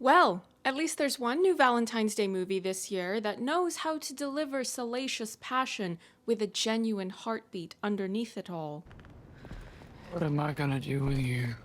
Well, at least there's one new Valentine's Day movie this year that knows how to deliver salacious passion with a genuine heartbeat underneath it all. What am I gonna do with you?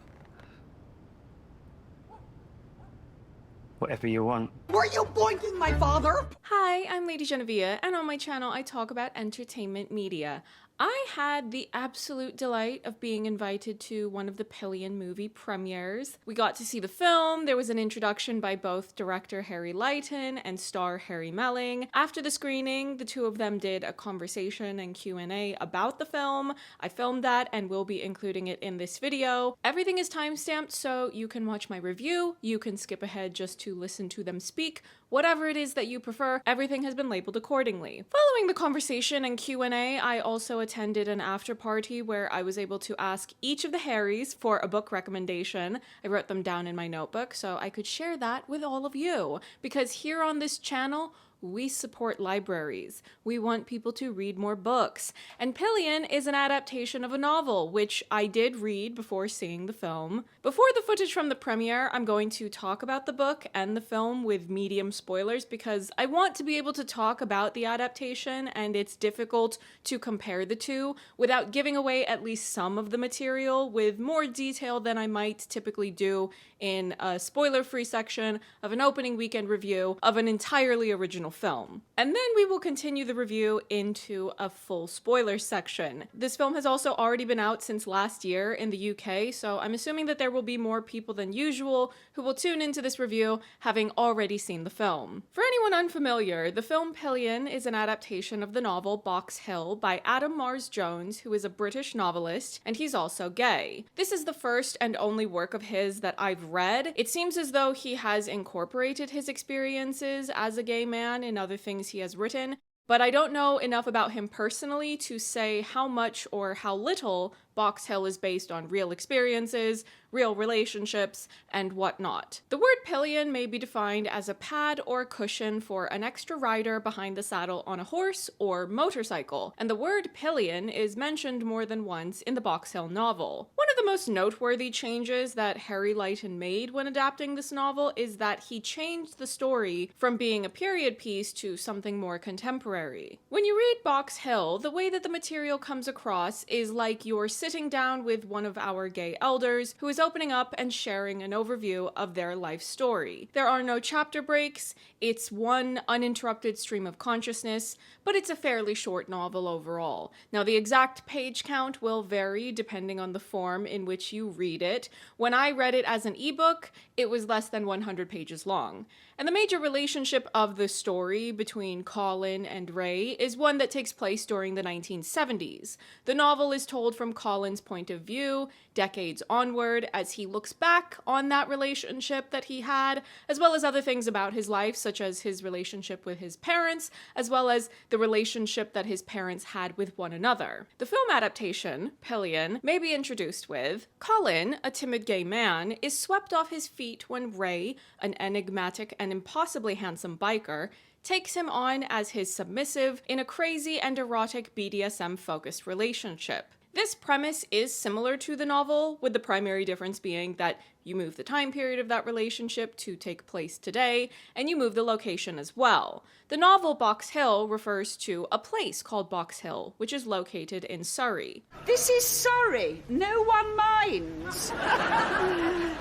Whatever you want. Were you boinking my father? Hi, I'm Lady Genevieve, and on my channel I talk about entertainment media. I had the absolute delight of being invited to one of the Pillion movie premieres. We got to see the film, there was an introduction by both director Harry Lighton and star Harry Melling. After the screening, the two of them did a conversation and Q&A about the film. I filmed that and will be including it in this video. Everything is timestamped so you can watch my review, you can skip ahead just to listen to them speak. Whatever it is that you prefer, everything has been labeled accordingly. Following the conversation and Q&A, I also attended an after party where I was able to ask each of the Harrys for a book recommendation. I wrote them down in my notebook so I could share that with all of you, because here on this channel, we support libraries. We want people to read more books. And Pillion is an adaptation of a novel, which I did read before seeing the film. Before the footage from the premiere, I'm going to talk about the book and the film with medium spoilers because I want to be able to talk about the adaptation, and it's difficult to compare the two without giving away at least some of the material with more detail than I might typically do in a spoiler-free section of an opening weekend review of an entirely original film. And then we will continue the review into a full spoiler section. This film has also already been out since last year in the UK, so I'm assuming that there will be more people than usual who will tune into this review having already seen the film. For anyone unfamiliar, the film Pillion is an adaptation of the novel Box Hill by Adam Mars Jones, who is a British novelist, and he's also gay. This is the first and only work of his that I've read. It seems as though he has incorporated his experiences as a gay man in other things he has written, but I don't know enough about him personally to say how much or how little Box Hill is based on real experiences, real relationships, and whatnot. The word pillion may be defined as a pad or cushion for an extra rider behind the saddle on a horse or motorcycle, and the word pillion is mentioned more than once in the Box Hill novel. One of the most noteworthy changes that Harry Lighton made when adapting this novel is that he changed the story from being a period piece to something more contemporary. When you read Box Hill, the way that the material comes across is like you're sitting down with one of our gay elders who is opening up and sharing an overview of their life story. There are no chapter breaks, it's one uninterrupted stream of consciousness, but it's a fairly short novel overall. Now, the exact page count will vary depending on the form in which you read it. When I read it as an ebook, it was less than 100 pages long. And the major relationship of the story between Colin and Ray is one that takes place during the 1970s. The novel is told from Colin's point of view, decades onward, as he looks back on that relationship that he had, as well as other things about his life, such as his relationship with his parents, as well as the relationship that his parents had with one another. The film adaptation, Pillion, may be introduced with Colin, a timid gay man, is swept off his feet when Ray, an enigmatic and impossibly handsome biker, takes him on as his submissive in a crazy and erotic BDSM-focused relationship. This premise is similar to the novel, with the primary difference being that you move the time period of that relationship to take place today, and you move the location as well. The novel Box Hill refers to a place called Box Hill, which is located in Surrey. This is Surrey. No one minds.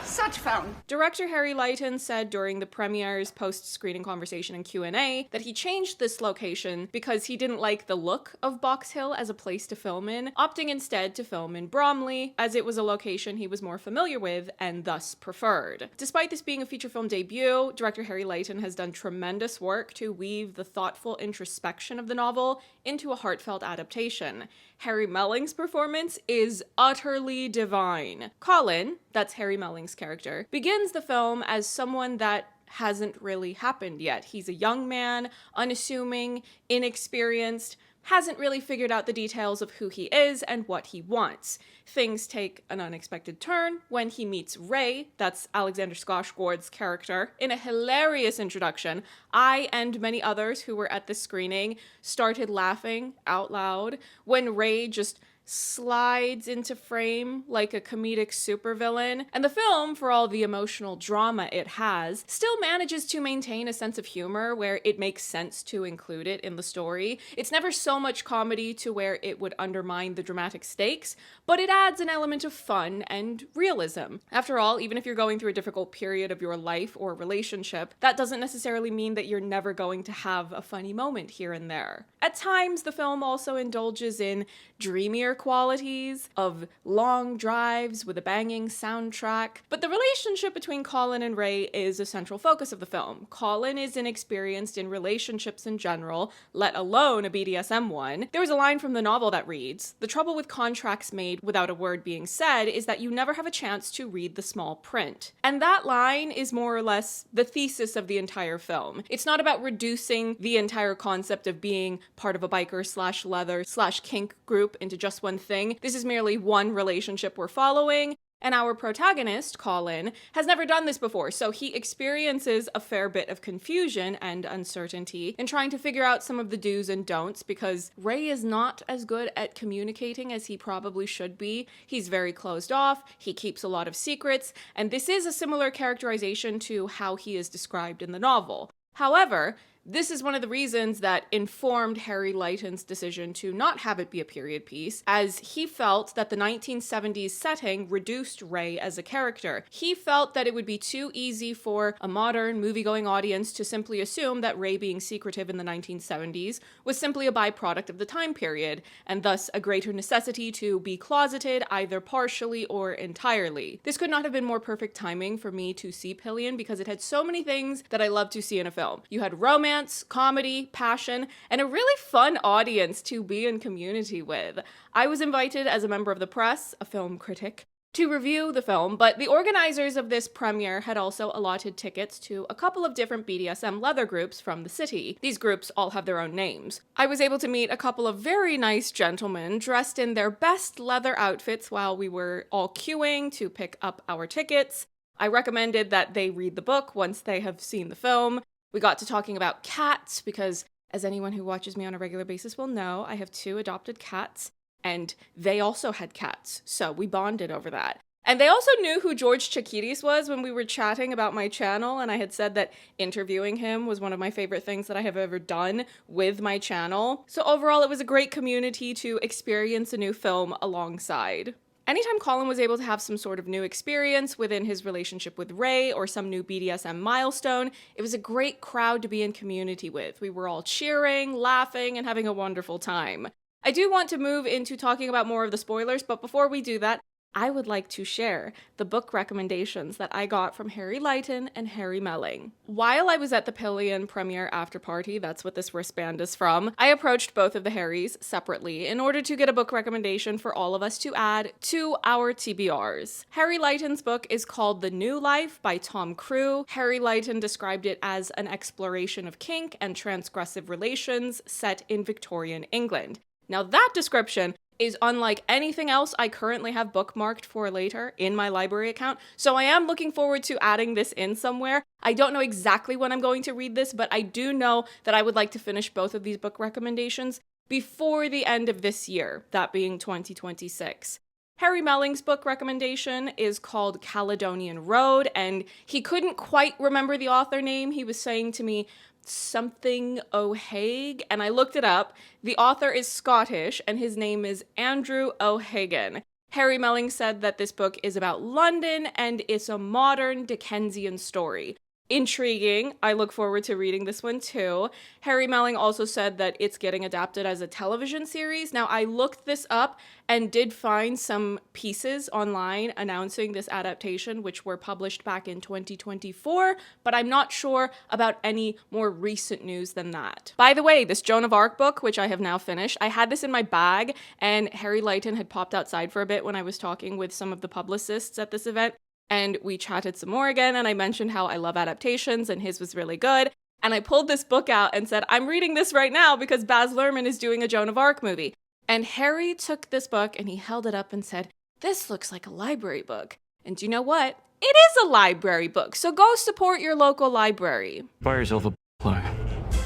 Such fun. Director Harry Lighton said during the premiere's post-screening conversation and Q&A that he changed this location because he didn't like the look of Box Hill as a place to film in, opting instead to film in Bromley, as it was a location he was more familiar with and thus preferred. Despite this being a feature film debut, director Harry Lighton has done tremendous work to weave the thoughtful introspection of the novel into a heartfelt adaptation. Harry Melling's performance is utterly divine. Colin, that's Harry Melling's character, begins the film as someone that hasn't really happened yet. He's a young man, unassuming, inexperienced, hasn't really figured out the details of who he is and what he wants. Things take an unexpected turn when he meets Ray, that's Alexander Skarsgård's character, in a hilarious introduction. I and many others who were at the screening started laughing out loud when Ray just slides into frame like a comedic supervillain. And the film, for all the emotional drama it has, still manages to maintain a sense of humor where it makes sense to include it in the story. It's never so much comedy to where it would undermine the dramatic stakes, but it adds an element of fun and realism. After all, even if you're going through a difficult period of your life or relationship, that doesn't necessarily mean that you're never going to have a funny moment here and there. At times, the film also indulges in dreamier qualities of long drives with a banging soundtrack, but the relationship between Colin and Ray is a central focus of the film. Colin is inexperienced in relationships in general, let alone a BDSM one. There was a line from the novel that reads, "The trouble with contracts made without a word being said is that you never have a chance to read the small print." And that line is more or less the thesis of the entire film. It's not about reducing the entire concept of being part of a biker / leather / kink group into just one thing. This is merely one relationship we're following. And our protagonist, Colin, has never done this before, so he experiences a fair bit of confusion and uncertainty in trying to figure out some of the do's and don'ts because Ray is not as good at communicating as he probably should be. He's very closed off, he keeps a lot of secrets, and this is a similar characterization to how he is described in the novel. However, this is one of the reasons that informed Harry Lighton's decision to not have it be a period piece, as he felt that the 1970s setting reduced Ray as a character. He felt that it would be too easy for a modern movie-going audience to simply assume that Ray being secretive in the 1970s was simply a byproduct of the time period, and thus a greater necessity to be closeted either partially or entirely. This could not have been more perfect timing for me to see Pillion because it had so many things that I love to see in a film. You had romance, comedy, passion, and a really fun audience to be in community with. I was invited as a member of the press, a film critic, to review the film, but the organizers of this premiere had also allotted tickets to a couple of different BDSM leather groups from the city. These groups all have their own names. I was able to meet a couple of very nice gentlemen dressed in their best leather outfits while we were all queuing to pick up our tickets. I recommended that they read the book once they have seen the film. We got to talking about cats because, as anyone who watches me on a regular basis will know, I have 2 adopted cats, and they also had cats, so we bonded over that. And they also knew who George Chakiris was when we were chatting about my channel, and I had said that interviewing him was one of my favorite things that I have ever done with my channel. So overall, it was a great community to experience a new film alongside. Anytime Colin was able to have some sort of new experience within his relationship with Ray or some new BDSM milestone, it was a great crowd to be in community with. We were all cheering, laughing, and having a wonderful time. I do want to move into talking about more of the spoilers, but before we do that, I would like to share the book recommendations that I got from Harry Lighton and Harry Melling. While I was at the Pillion premiere after party, that's what this wristband is from, I approached both of the Harrys separately in order to get a book recommendation for all of us to add to our TBRs. Harry Lighton's book is called The New Life by Tom Crew. Harry Lighton described it as an exploration of kink and transgressive relations set in Victorian England. Now that description is unlike anything else I currently have bookmarked for later in my library account, so I am looking forward to adding this in somewhere. I don't know exactly when I'm going to read this, but I do know that I would like to finish both of these book recommendations before the end of this year, that being 2026. Harry Melling's book recommendation is called Caledonian Road, and he couldn't quite remember the author name. He was saying to me, something O'Hague, and I looked it up. The author is Scottish, and his name is Andrew O'Hagan. Harry Melling said that this book is about London, and it's a modern Dickensian story. Intriguing. I look forward to reading this one too. Harry Melling also said that it's getting adapted as a television series. Now, I looked this up and did find some pieces online announcing this adaptation, which were published back in 2024, but I'm not sure about any more recent news than that. By the way, this Joan of Arc book, which I have now finished, I had this in my bag, and Harry Lighton had popped outside for a bit when I was talking with some of the publicists at this event. And we chatted some more again, and I mentioned how I love adaptations, and his was really good. And I pulled this book out and said, I'm reading this right now because Baz Luhrmann is doing a Joan of Arc movie. And Harry took this book and he held it up and said, this looks like a library book. And do you know what? It is a library book, so go support your local library. Buy yourself a blow.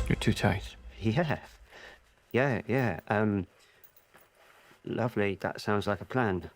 You're too tight. Yeah. Lovely. That sounds like a plan.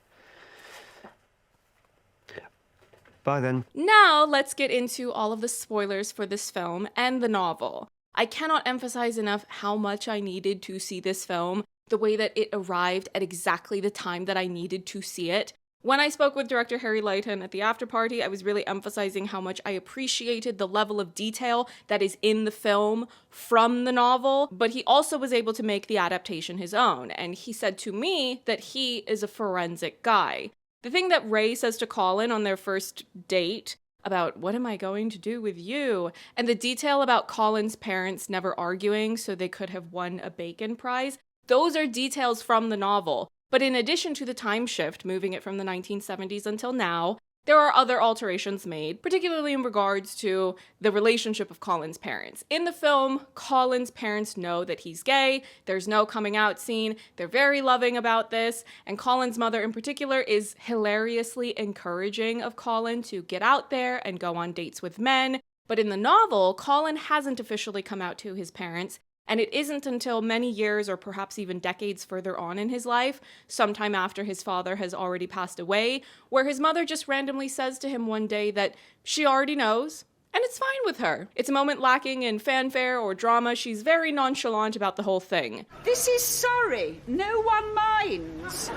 Bye then. Now, let's get into all of the spoilers for this film and the novel. I cannot emphasize enough how much I needed to see this film, the way that it arrived at exactly the time that I needed to see it. When I spoke with director Harry Lighton at the after party, I was really emphasizing how much I appreciated the level of detail that is in the film from the novel, but he also was able to make the adaptation his own, and he said to me that he is a forensic guy. The thing that Ray says to Colin on their first date about what am I going to do with you, and the detail about Colin's parents never arguing so they could have won a bacon prize, those are details from the novel. But in addition to the time shift, moving it from the 1970s until now, there are other alterations made, particularly in regards to the relationship of Colin's parents. In the film, Colin's parents know that he's gay, there's no coming out scene, they're very loving about this, and Colin's mother in particular is hilariously encouraging of Colin to get out there and go on dates with men. But in the novel, Colin hasn't officially come out to his parents, and it isn't until many years or perhaps even decades further on in his life, sometime after his father has already passed away, where his mother just randomly says to him one day that she already knows, and it's fine with her. It's a moment lacking in fanfare or drama. She's very nonchalant about the whole thing. This is sorry. No one minds.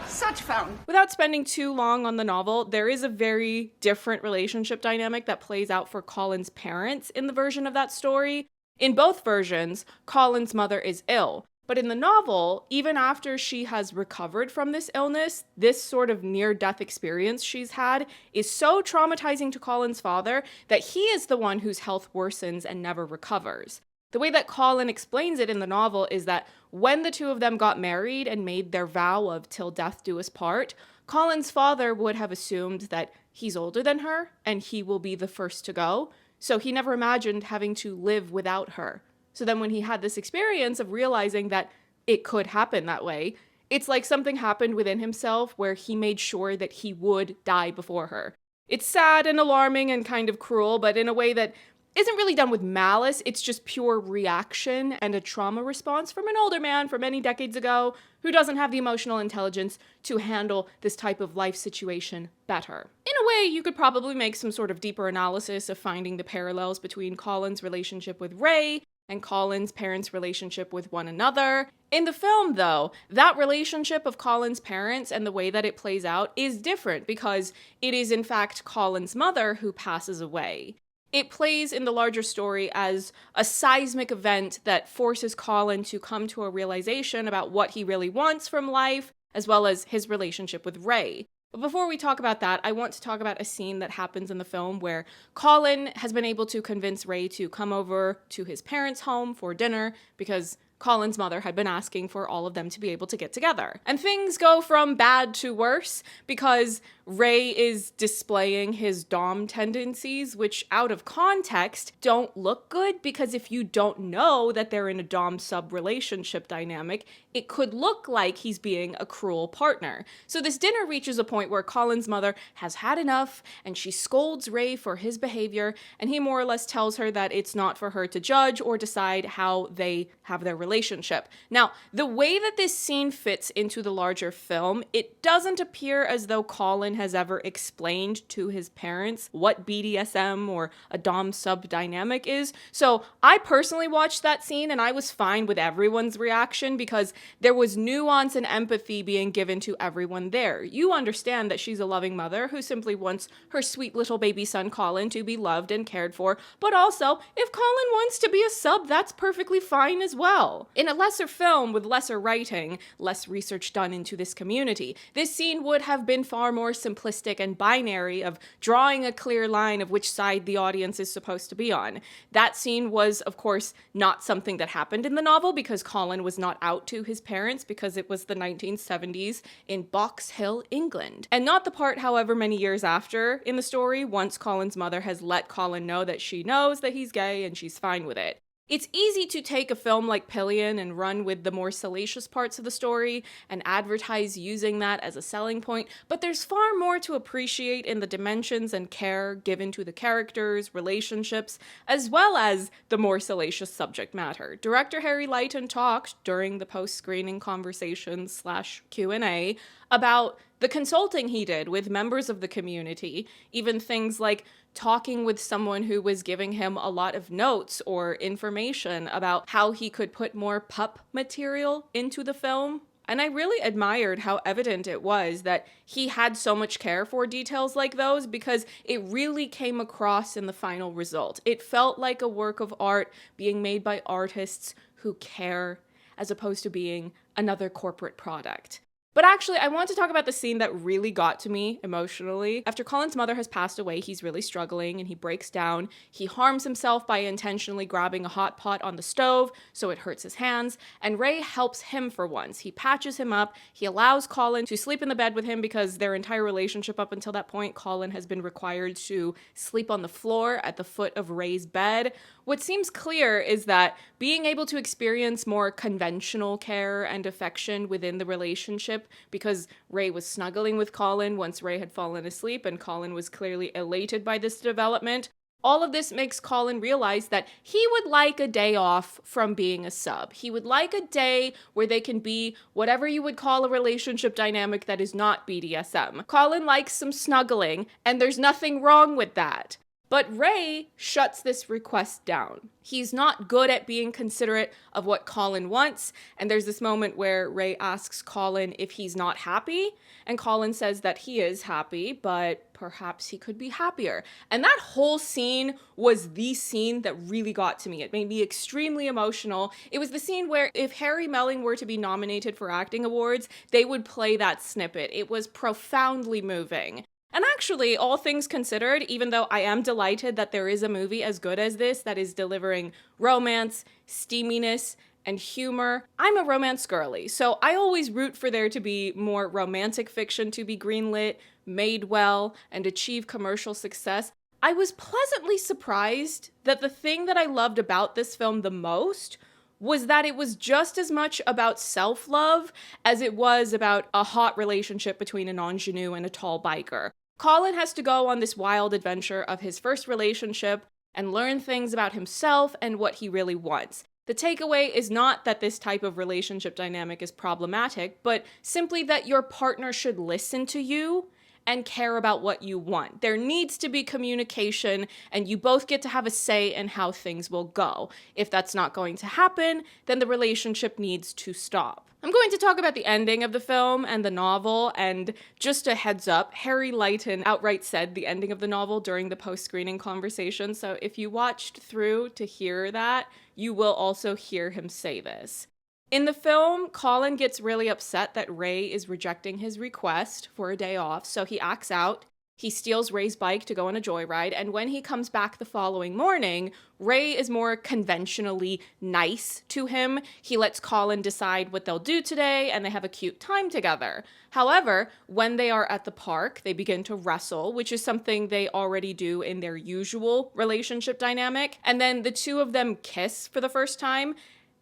Such fun. Without spending too long on the novel, there is a very different relationship dynamic that plays out for Colin's parents in the version of that story. In both versions, Colin's mother is ill, but in the novel, even after she has recovered from this illness, this sort of near-death experience she's had is so traumatizing to Colin's father that he is the one whose health worsens and never recovers. The way that Colin explains it in the novel is that when the two of them got married and made their vow of till death do us part, Colin's father would have assumed that he's older than her and he will be the first to go. So he never imagined having to live without her. So then when he had this experience of realizing that it could happen that way, it's like something happened within himself where he made sure that he would die before her. It's sad and alarming and kind of cruel, but in a way that isn't really done with malice. It's just pure reaction and a trauma response from an older man from many decades ago who doesn't have the emotional intelligence to handle this type of life situation better. In a way, you could probably make some sort of deeper analysis of finding the parallels between Colin's relationship with Ray and Colin's parents' relationship with one another. In the film, though, that relationship of Colin's parents and the way that it plays out is different because it is in fact Colin's mother who passes away. It plays in the larger story as a seismic event that forces Colin to come to a realization about what he really wants from life, as well as his relationship with Ray. But before we talk about that, I want to talk about a scene that happens in the film where Colin has been able to convince Ray to come over to his parents' home for dinner because Colin's mother had been asking for all of them to be able to get together. And things go from bad to worse because Ray is displaying his dom tendencies, which out of context don't look good because if you don't know that they're in a dom-sub relationship dynamic, it could look like he's being a cruel partner. So this dinner reaches a point where Colin's mother has had enough and she scolds Ray for his behavior, and he more or less tells her that it's not for her to judge or decide how they have their relationship. Now, the way that this scene fits into the larger film, it doesn't appear as though Colin has ever explained to his parents what BDSM or a dom-sub dynamic is. So I personally watched that scene and I was fine with everyone's reaction because there was nuance and empathy being given to everyone there. You understand that she's a loving mother who simply wants her sweet little baby son Colin to be loved and cared for, but also if Colin wants to be a sub, that's perfectly fine as well. In a lesser film with lesser writing, less research done into this community, this scene would have been far more simplistic and binary of drawing a clear line of which side the audience is supposed to be on. That scene was, of course, not something that happened in the novel because Colin was not out to his parents because it was the 1970s in Box Hill, England. And not the part, however, many years after in the story, once Colin's mother has let Colin know that she knows that he's gay and she's fine with it. It's easy to take a film like Pillion and run with the more salacious parts of the story and advertise using that as a selling point, but there's far more to appreciate in the dimensions and care given to the characters, relationships, as well as the more salacious subject matter. Director Harry Lighton talked during the post-screening conversations / Q&A about the consulting he did with members of the community, even things like talking with someone who was giving him a lot of notes or information about how he could put more pup material into the film. And I really admired how evident it was that he had so much care for details like those, because it really came across in the final result. It felt like a work of art being made by artists who care, as opposed to being another corporate product. But actually, I want to talk about the scene that really got to me emotionally. After Colin's mother has passed away, he's really struggling and he breaks down. He harms himself by intentionally grabbing a hot pot on the stove, so it hurts his hands, and Ray helps him for once. He patches him up. He allows Colin to sleep in the bed with him, because their entire relationship up until that point, Colin has been required to sleep on the floor at the foot of Ray's bed. What seems clear is that being able to experience more conventional care and affection within the relationship, because Ray was snuggling with Colin once Ray had fallen asleep, and Colin was clearly elated by this development, all of this makes Colin realize that he would like a day off from being a sub. He would like a day where they can be whatever you would call a relationship dynamic that is not BDSM. Colin likes some snuggling, and there's nothing wrong with that. But Ray shuts this request down. He's not good at being considerate of what Colin wants, and there's this moment where Ray asks Colin if he's not happy, and Colin says that he is happy, but perhaps he could be happier. And that whole scene was the scene that really got to me. It made me extremely emotional. It was the scene where if Harry Melling were to be nominated for acting awards, they would play that snippet. It was profoundly moving. And actually, all things considered, even though I am delighted that there is a movie as good as this that is delivering romance, steaminess, and humor, I'm a romance girly, so I always root for there to be more romantic fiction to be greenlit, made well, and achieve commercial success. I was pleasantly surprised that the thing that I loved about this film the most was that it was just as much about self-love as it was about a hot relationship between an ingenue and a tall biker. Colin has to go on this wild adventure of his first relationship and learn things about himself and what he really wants. The takeaway is not that this type of relationship dynamic is problematic, but simply that your partner should listen to you and care about what you want. There needs to be communication, and you both get to have a say in how things will go. If that's not going to happen, then the relationship needs to stop. I'm going to talk about the ending of the film and the novel, and just a heads up, Harry Lighton outright said the ending of the novel during the post-screening conversation, so if you watched through to hear that, you will also hear him say this. In the film, Colin gets really upset that Ray is rejecting his request for a day off, so he acts out. He steals Ray's bike to go on a joyride, and when he comes back the following morning, Ray is more conventionally nice to him. He lets Colin decide what they'll do today, and they have a cute time together. However, when they are at the park, they begin to wrestle, which is something they already do in their usual relationship dynamic, and then the two of them kiss for the first time.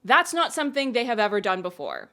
That's not something they have ever done before.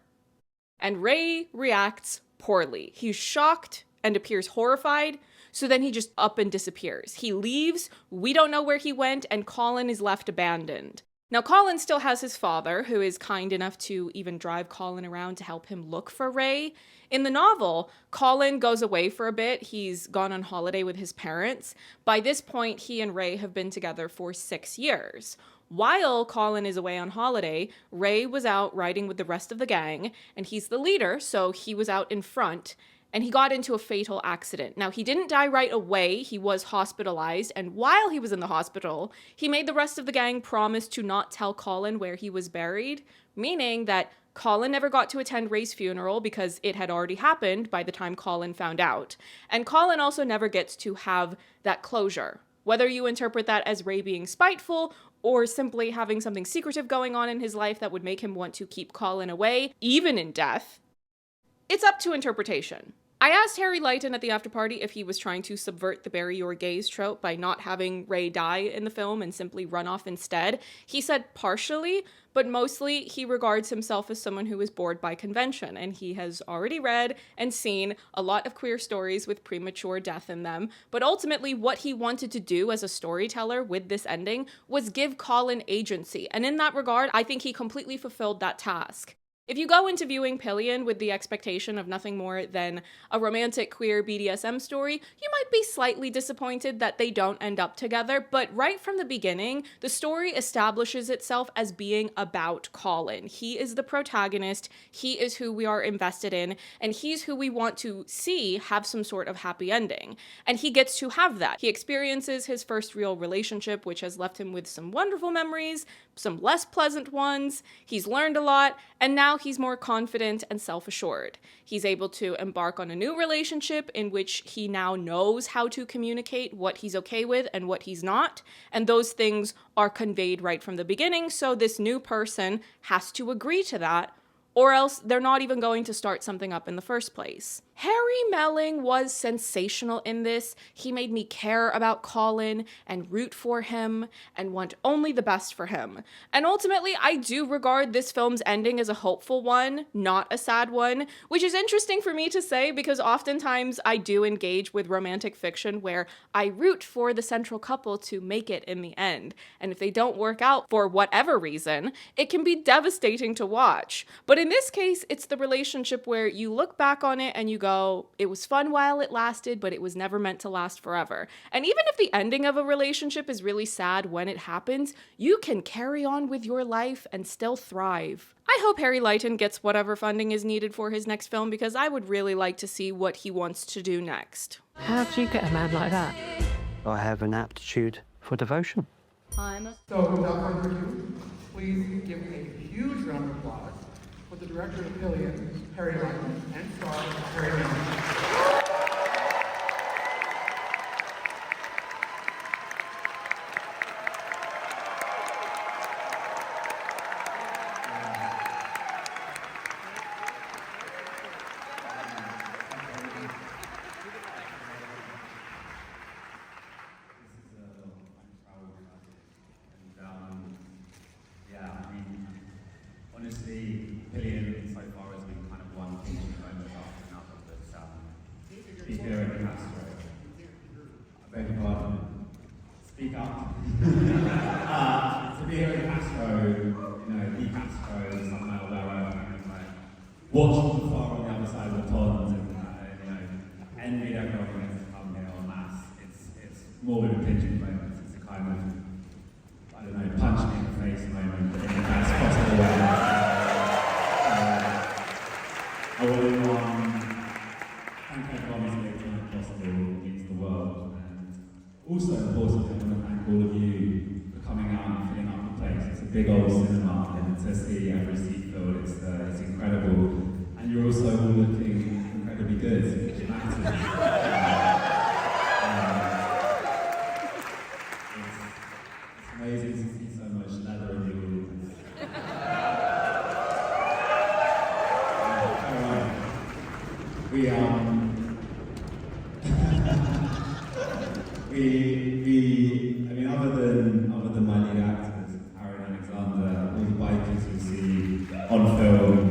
And Ray reacts poorly. He's shocked and appears horrified, so then he just up and disappears. He leaves, we don't know where he went, and Colin is left abandoned. Now, Colin still has his father, who is kind enough to even drive Colin around to help him look for Ray. In the novel, Colin goes away for a bit. He's gone on holiday with his parents. By this point, he and Ray have been together for 6 years. While Colin is away on holiday, Ray was out riding with the rest of the gang, and he's the leader, so he was out in front, and he got into a fatal accident. Now, he didn't die right away, he was hospitalized, and while he was in the hospital, he made the rest of the gang promise to not tell Colin where he was buried, meaning that Colin never got to attend Ray's funeral because it had already happened by the time Colin found out, and Colin also never gets to have that closure. Whether you interpret that as Ray being spiteful or simply having something secretive going on in his life that would make him want to keep Colin away, even in death, it's up to interpretation. I asked Harry Lighton at the after party if he was trying to subvert the bury your gaze trope by not having Ray die in the film and simply run off instead. He said partially, but mostly he regards himself as someone who is bored by convention, and he has already read and seen a lot of queer stories with premature death in them. But ultimately, what he wanted to do as a storyteller with this ending was give Colin agency, and in that regard, I think he completely fulfilled that task. If you go into viewing Pillion with the expectation of nothing more than a romantic queer BDSM story, you might be slightly disappointed that they don't end up together, but right from the beginning, the story establishes itself as being about Colin. He is the protagonist, he is who we are invested in, and he's who we want to see have some sort of happy ending. And he gets to have that. He experiences his first real relationship, which has left him with some wonderful memories, some less pleasant ones. He's learned a lot, and now he's more confident and self-assured. He's able to embark on a new relationship in which he now knows how to communicate what he's okay with and what he's not, and those things are conveyed right from the beginning, so this new person has to agree to that, or else they're not even going to start something up in the first place. Harry Melling was sensational in this. He made me care about Colin and root for him and want only the best for him. And ultimately, I do regard this film's ending as a hopeful one, not a sad one, which is interesting for me to say because oftentimes I do engage with romantic fiction where I root for the central couple to make it in the end. And if they don't work out for whatever reason, it can be devastating to watch. But in this case, it's the relationship where you look back on it and you go, it was fun while it lasted, but it was never meant to last forever. And even if the ending of a relationship is really sad when it happens, you can carry on with your life and still thrive. I hope Harry Lighton gets whatever funding is needed for his next film because I would really like to see what he wants to do next. How do you get a man like that? I have an aptitude for devotion. So without further ado, please give a huge round of applause for the director of Pillion, Harry Lighton, and star Harry Melling. Honestly, Pillion so far has been kind of one feature moment after another, but speak here in Castro. I beg your pardon. Speak up. To be here in Castro, you know, the Castro is something where I kind of like watched from far on the other side of the pond and you know, envied everyone who gets to come here en masse. It's more than a pigeon moment. It's a kind of, I don't know, punch me in the face moment in the best possible way. I want to thank everyone who's making it possible. It means the world. And also, importantly, I want to thank all of you for coming out and filling up the place. It's a big old cinema, and to see every seat filled, it's incredible. And you're also all looking incredibly good, which matters. It's amazing to see so much leather in the audience. I mean, other than my lead actors, Harry and Alexander, all the bikers we see on film,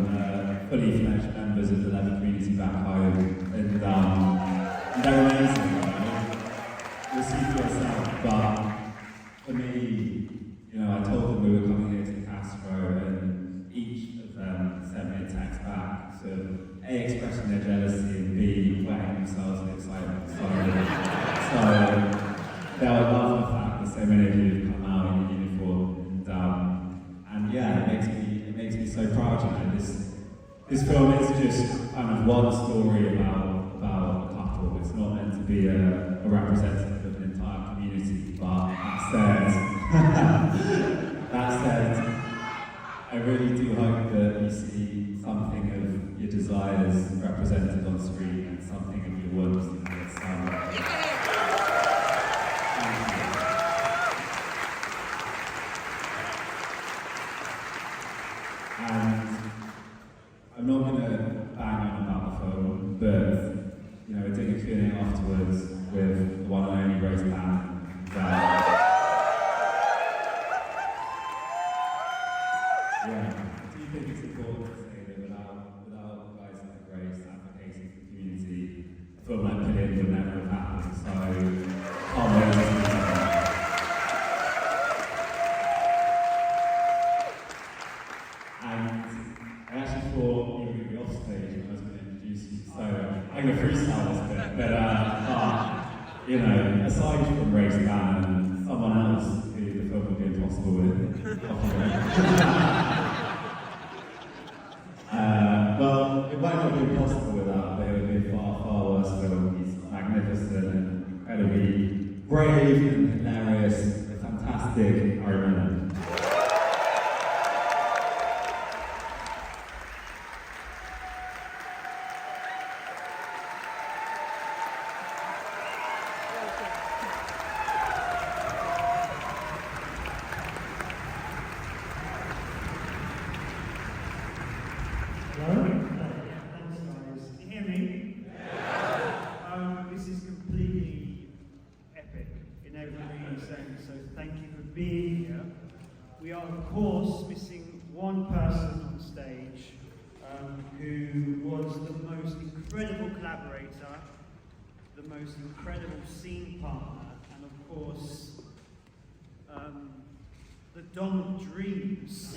fully fledged members of the leather community back home, and they're amazing. Right? You'll see for yourself, but for me, you know, I told them we were coming here to Castro, and each of them sent me a text back, sort of A, expressing their jealousy, and B, wetting themselves with excitement. So they would love the fact that so many of you have come out in uniform, and yeah, it makes me so proud. You know, this film is just kind of one story about a couple. It's not meant to be a representative of an entire community, but that said, I really do hope that you see something of your desires represented on screen and something of your wants in this. And I'm not going to bang on about the film, but doing the freestyle bit, but you know, aside from Race Dan and someone else who the film would be impossible with, well, it might not be impossible without, but it would be a far, far worse film. He's magnificent and incredibly brave and hilarious, a fantastic Harry Melling. So thank you for being here. We are, of course, missing one person on stage who was the most incredible collaborator, the most incredible scene partner, and of course, the Dom of Dreams,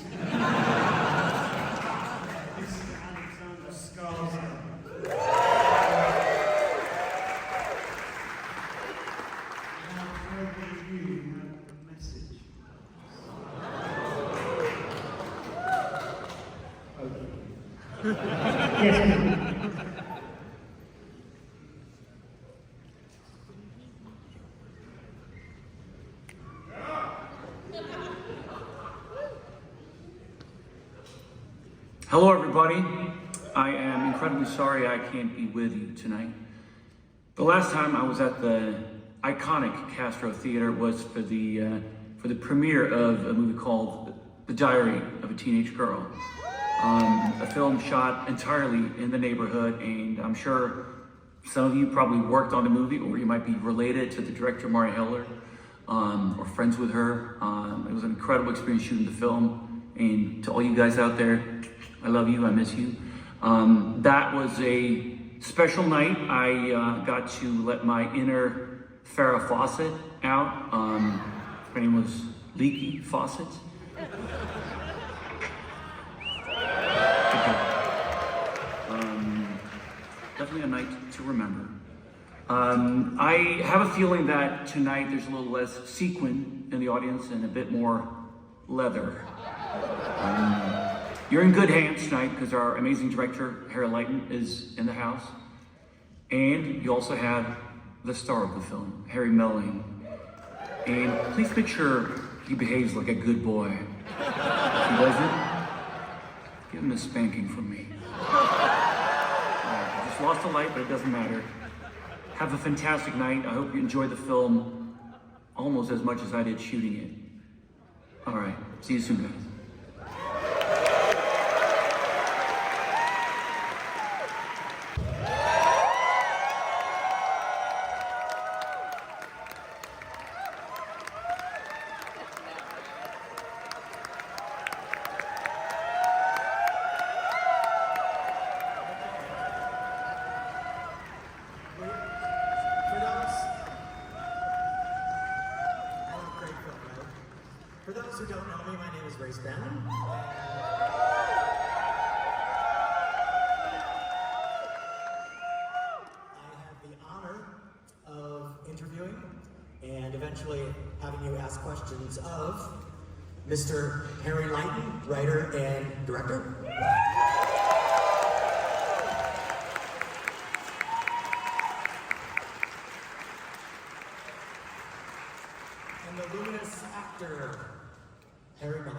Mr. Alexander Skarsgård. Hello, everybody. I am incredibly sorry I can't be with you tonight. The last time I was at the iconic Castro Theater was for the premiere of a movie called The Diary of a Teenage Girl. A film shot entirely in the neighborhood, and I'm sure some of you probably worked on the movie, or you might be related to the director, Mari Heller, or friends with her. It was an incredible experience shooting the film, and to all you guys out there, I love you, I miss you. That was a special night. I got to let my inner Farrah Fawcett out. Her name was Leaky Fawcett. Definitely a night to remember. I have a feeling that tonight there's a little less sequin in the audience and a bit more leather. You're in good hands tonight because our amazing director, Harry Lighton, is in the house. And you also have the star of the film, Harry Melling. And please make sure he behaves like a good boy. If he doesn't, give him a spanking from me. I just lost a light, but it doesn't matter. Have a fantastic night. I hope you enjoy the film almost as much as I did shooting it. All right, see you soon, guys. For those who don't know me, my name is Race Dan. I have the honor of interviewing and eventually having you ask questions of Mr. Harry Lighton, writer and director. And the luminous actor, Harry Melling.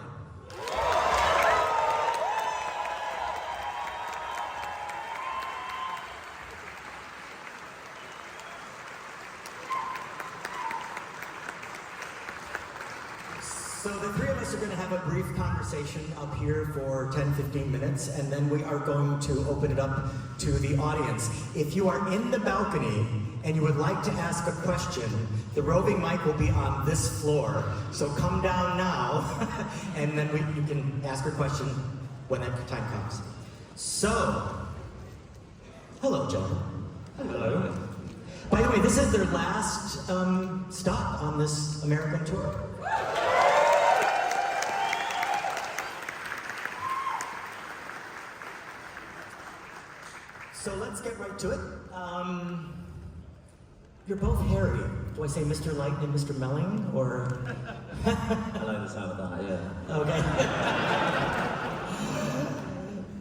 So the three of us are going to have a brief conversation up here for 10-15 minutes, and then we are going to open it up to the audience. If you are in the balcony and you would like to ask a question, the roving mic will be on this floor. So come down now, and then you can ask your question when that time comes. So, hello, gentlemen. Hello. By the way, this is their last stop on this American tour. So let's let's get right to it. You're both Harry. Do I say Mr. Lighton and Mr. Melling, or? I like the sound of that, yeah. Okay.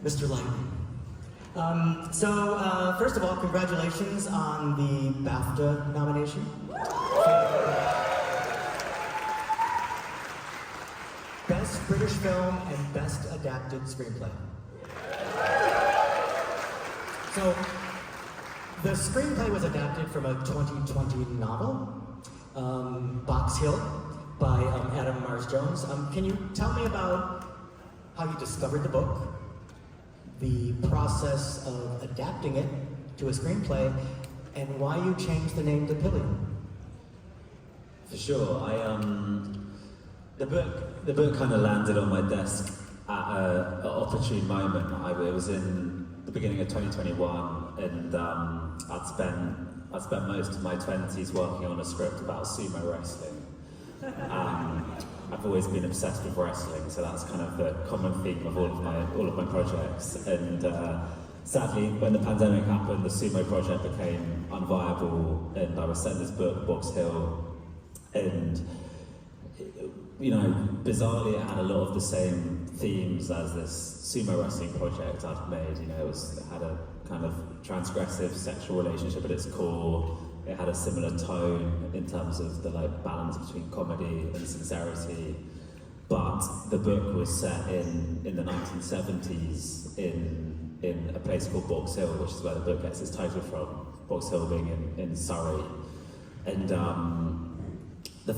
Mr. Lighton. First of all, congratulations on the BAFTA nomination. Best British Film and Best Adapted Screenplay. So, the screenplay was adapted from a 2020 novel, Box Hill, by Adam Mars-Jones. Can you tell me about how you discovered the book, the process of adapting it to a screenplay, and why you changed the name to Pillion? For sure. The book kind of landed on my desk at an opportune moment. It was in the beginning of 2021, and I'd spent most of my 20s working on a script about sumo wrestling. I've always been obsessed with wrestling, so that's kind of the common theme of all of my projects. And sadly, when the pandemic happened, the sumo project became unviable, and I was sent this book, Box Hill, and bizarrely, it had a lot of the same themes as this sumo wrestling project I'd made. It had a kind of transgressive sexual relationship at its core. It had a similar tone in terms of the balance between comedy and sincerity. But the book was set in the 1970s in a place called Box Hill, which is where the book gets its title from. Box Hill being in Surrey, and the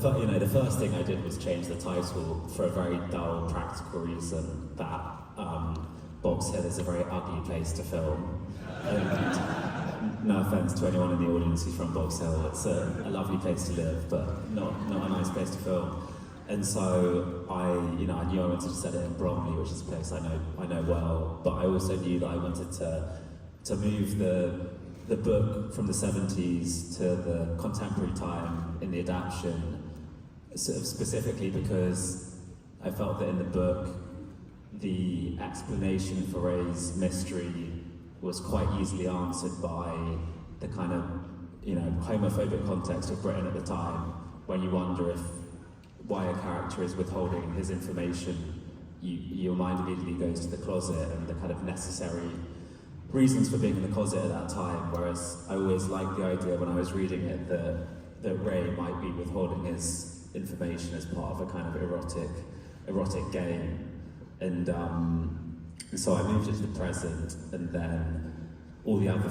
first thing I did was change the title for a very dull, practical reason, that Box Hill is a very ugly place to film. And no offence to anyone in the audience who's from Box Hill, it's a lovely place to live, but not a nice place to film. And so I knew I wanted to set it in Bromley, which is a place I know well, but I also knew that I wanted to move the book from the 70s to the contemporary time in the adaptation, sort of specifically because I felt that in the book, the explanation for Ray's mystery was quite easily answered by the kind of, homophobic context of Britain at the time, when you wonder why a character is withholding his information, your mind immediately goes to the closet and the kind of necessary reasons for being in the closet at that time, whereas I always liked the idea when I was reading it that Ray might be withholding his information as part of a kind of erotic game. And so I moved it to the present, and then all the other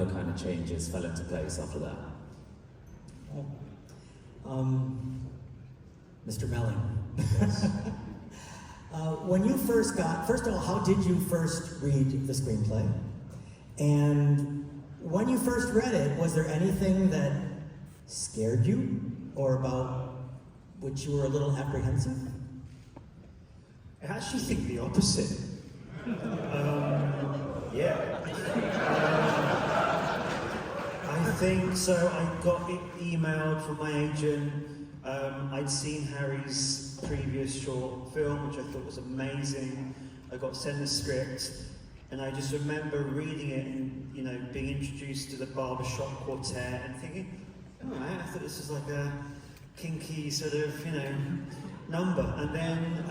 kind of changes fell into place after that. Mr. Melling. When you first of all, how did you first read the screenplay? And when you first read it, was there anything that scared you, or about which you were a little apprehensive? I actually think the opposite. I think so. I got it emailed from my agent. I'd seen Harry's previous short film, which I thought was amazing. I got sent the script, and I just remember reading it and being introduced to the barbershop quartet and thinking, all right, I thought this was like a kinky sort of number, and then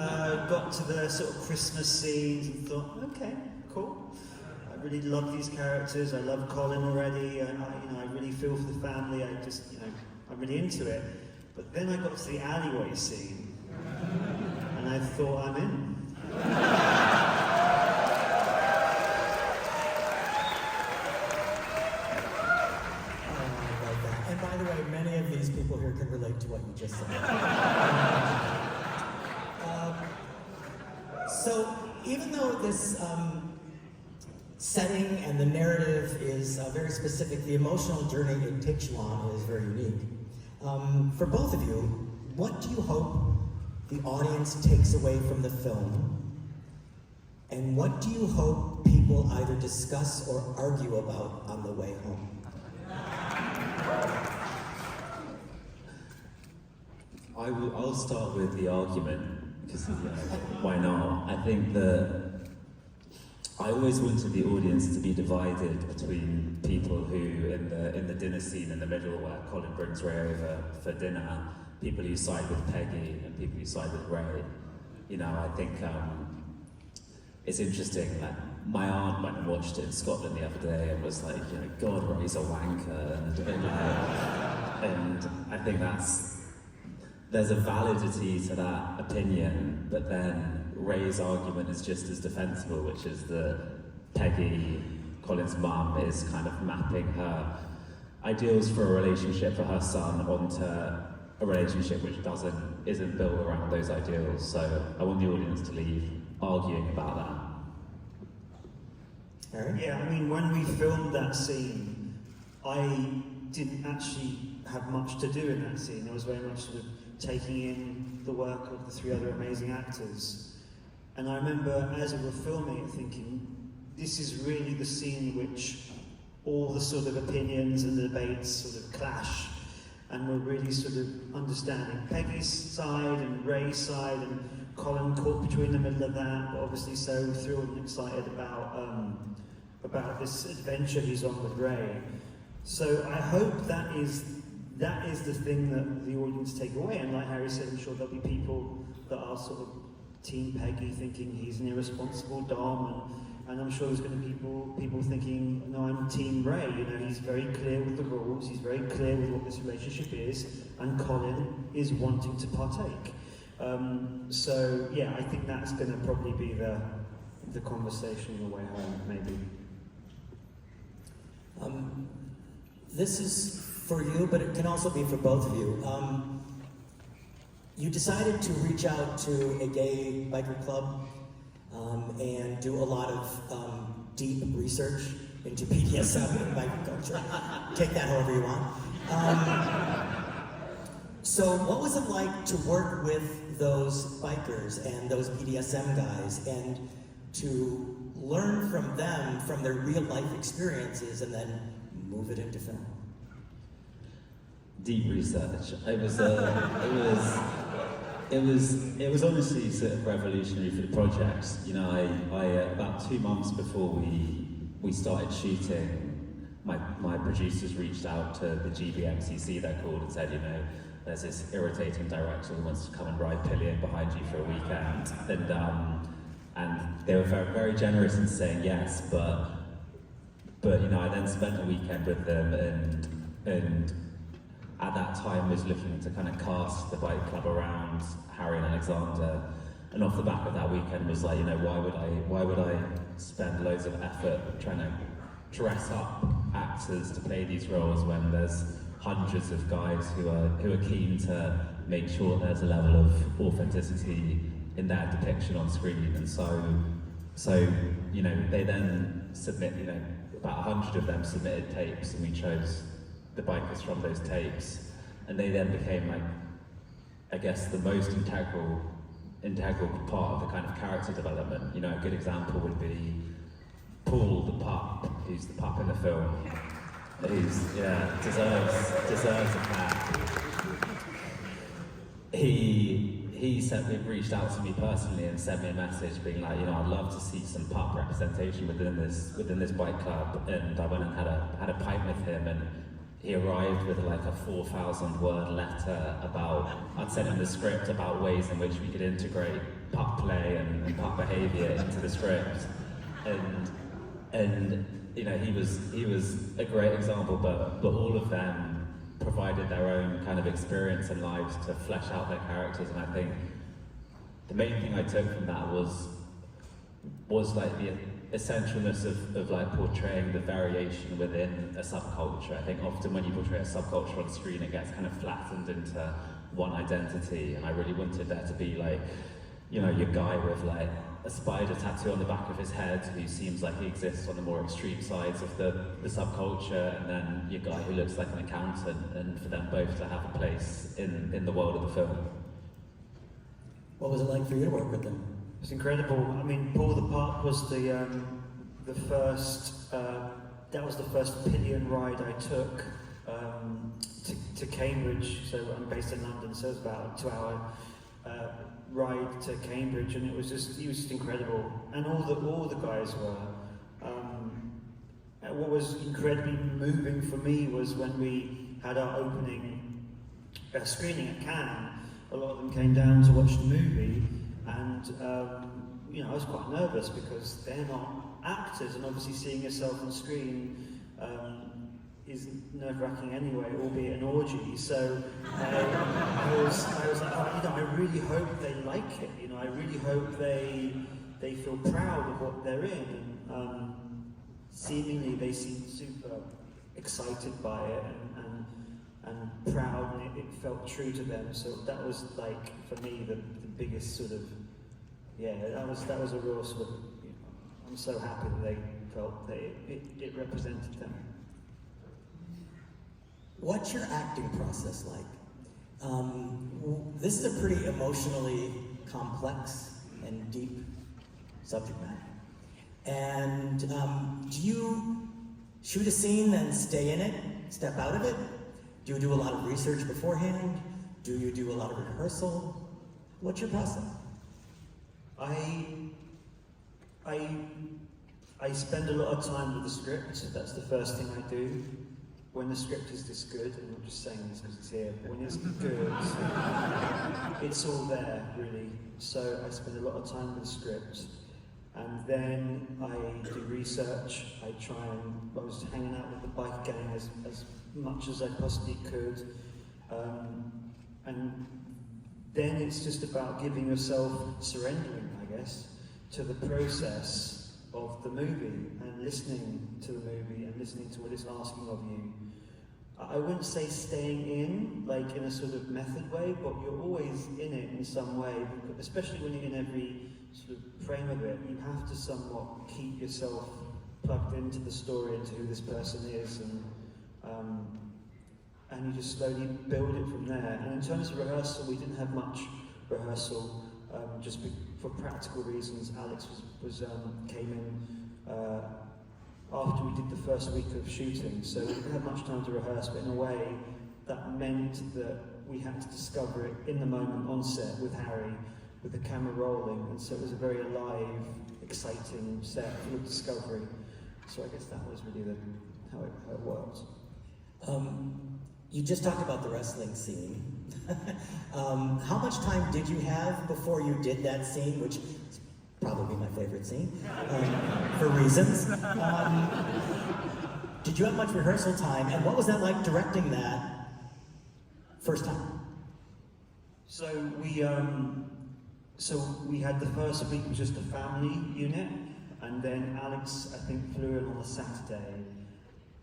got to the sort of Christmas scenes and thought, okay, cool. I really love these characters. I love Colin already, and I really feel for the family. I'm really into it. But then I got to the alleyway scene, and I thought, I'm in. And by the way, many of these people here can relate to what you just said. So even though this setting and the narrative is very specific, the emotional journey it takes you on is very unique. For both of you, what do you hope the audience takes away from the film? And what do you hope people either discuss or argue about on the way home? I'll start with the argument, because why not? I think that I always wanted the audience to be divided between people who, in the dinner scene in the middle where Colin brings Ray over for dinner, people who side with Peggy and people who side with Ray. You know, I think it's interesting. Like, my aunt went and watched it in Scotland the other day and was like, you know, God, Ray's a wanker, and I think there's a validity to that opinion, but then Ray's argument is just as defensible, which is that Peggy, Colin's mum, is kind of mapping her ideals for a relationship for her son onto a relationship which isn't built around those ideals. So I want the audience to leave arguing about that. Harry? Yeah, I mean, when we filmed that scene, I didn't actually have much to do in that scene. I was very much sort of taking in the work of the three other amazing actors. And I remember, as we were filming it, thinking, this is really the scene in which all the sort of opinions and the debates sort of clash. And we're really sort of understanding Peggy's side and Ray's side, and Colin caught between the middle of that, but obviously so thrilled and excited about this adventure he's on with Ray. So I hope that is the thing that the audience take away. And like Harry said, I'm sure there'll be people that are sort of Team Peggy, thinking he's an irresponsible dom, and I'm sure there's going to be people thinking, no, I'm Team Ray. You know, he's very clear with the rules, he's very clear with what this relationship is, and Colin is wanting to partake. So yeah, I think that's going to probably be the conversation on the way home, maybe. This is for you, but it can also be for both of you. You decided to reach out to a gay biker club and do a lot of deep research into BDSM and biker culture. Take that however you want. So what was it like to work with those bikers and those BDSM guys and to learn from them, from their real life experiences, and then move it into film? Deep research. It was honestly sort of revolutionary for the project. You know, I about 2 months before we started shooting, my producers reached out to the GBMCC, they're called, and said, you know, there's this irritating director who wants to come and ride Pillion behind you for a weekend, and they were very, very generous in saying yes, but you know, I then spent a weekend with them, and at that time was looking to kind of cast the bike club around Harry and Alexander, and off the back of that weekend was like, you know, why would I spend loads of effort trying to dress up actors to play these roles when there's hundreds of guys who are keen to make sure there's a level of authenticity in their depiction on screen. And so you know, they then submit, you know, about 100 of them submitted tapes, and we chose the bikers from those tapes, and they then became, like, I guess, the most integral part of the kind of character development. You know, a good example would be Paul the pup, who's the pup in the film, who's deserves a clap. He reached out to me personally and sent me a message being like, you know, I'd love to see some pup representation within this bike club, and I went and had a pint with him, and he arrived with like a 4,000-word letter about, I'd sent him the script about ways in which we could integrate pup play and pup behaviour into the script, and you know, he was a great example, but all of them provided their own kind of experience and lives to flesh out their characters. And I think the main thing I took from that was like the essentialness of like portraying the variation within a subculture. I think often when you portray a subculture on screen, it gets kind of flattened into one identity, and I really wanted there to be, like, you know, your guy with like a spider tattoo on the back of his head who seems like he exists on the more extreme sides of the subculture, and then your guy who looks like an accountant, and for them both to have a place in the world of the film. What was it like for you to work with them? It was incredible. I mean, Paul the Pup was the first. That was the first Pillion ride I took to Cambridge. So I'm based in London, so it was about a 2-hour ride to Cambridge, and he was just incredible. And all the guys were what was incredibly moving for me was when we had our opening screening at Cannes. A lot of them came down to watch the movie, and you know, I was quite nervous because they're not actors, and obviously seeing yourself on screen is nerve-wracking anyway, albeit an orgy. So I was like, oh, you know, I really hope they like it. You know, I really hope they feel proud of what they're in. And seemingly they seemed super excited by it and proud, and it felt true to them. So that was like, for me, the biggest sort of, yeah, that was a real sort of, you know, I'm so happy that they felt that it represented them. What's your acting process like? This is a pretty emotionally complex and deep subject matter. And do you shoot a scene, then stay in it, step out of it? Do you do a lot of research beforehand? Do you do a lot of rehearsal? What's your process? I spend a lot of time with the script. That's the first thing I do. When the script is this good, and I'm not just saying this because it's here, but when it's good, it's all there, really. So I spend a lot of time with the script, and then I do research. I was hanging out with the bike gang as much as I possibly could. And then it's just about giving yourself, surrendering, I guess, to the process of the movie and listening to the movie and listening to what it's asking of you. I wouldn't say staying in, like in a sort of method way, but you're always in it in some way, especially when you're in every sort of frame of it. You have to somewhat keep yourself plugged into the story and to who this person is, and you just slowly build it from there. And in terms of rehearsal, we didn't have much rehearsal, for practical reasons. Alex came in after we did the first week of shooting, so we didn't have much time to rehearse, but in a way that meant that we had to discover it in the moment on set with Harry, with the camera rolling, and so it was a very alive, exciting set full of discovery. So I guess that was really how it worked. You just talked about the wrestling scene. How much time did you have before you did that scene, which is probably my favorite scene, for reasons. Did you have much rehearsal time, and what was that like directing that first time? So we had the first week was just a family unit, and then Alex, I think, flew in on the Saturday.